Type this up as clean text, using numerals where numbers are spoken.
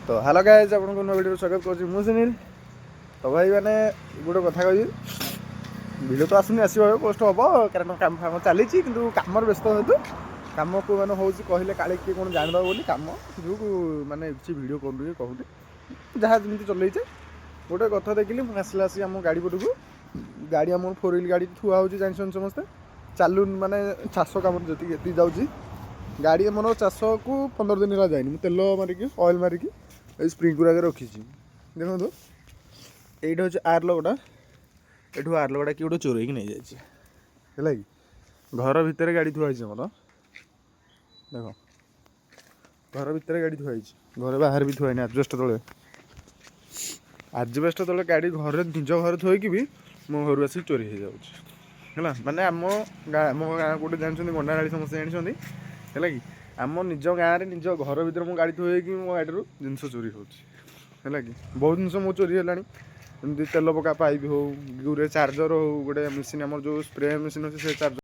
तो hello guys आपको नया वीडियो स्वागत करुँच मु सुनील। तो भाई मैंने गोटे कथा कही भिडियो तो आसुनी आसो पोस्ट हम कारण कम फाम चली कि कम व्यस्त हेतु कम को मैंने हूँ कहले काले किए कौन जानवा बोली कम जो मैंने किसी भिड करूँ कहूँ जहाँ जमी चलैचे गोटे कथा देखिली आसला आसी आम गाड़ी पटू गाड़ी आम 4 व्हील गाड़ी थुआ हो जानते समस्ते चालू माने चाष कम जी जाऊँगी गाड़ी आमर चाष को 15 दिन है जाए तेल मारिकी ऑयल मारिकी स्प्रिंग गुराक रखी देखो ये हूँ आर लगटा यू आर लगटा किए गोटे चोर नहीं जाए घर भितर गाड़ी थुआई मोर देख घर भितर गाड़ी थुआई घर बाहर भी थुआई आजबेस्ट तले आजबेस्ट तले गाड़ी घर निज घर थोक भी मो घर आसिक चोरी हो जाऊँ माने आम गाँ गोटे जानते गंडागाड़ी समस्त जानते है कि आम निज गाँव में निज घर भर मो गाड़ी थोक मो गाड़ी जिनस चोरी है कि बहुत जिन मो चोरी है तेल पका पाइप हो गुरे चार्जर हो गोटे मेसीन आम जो स्प्रे मेसीन अच्छे से चार्जर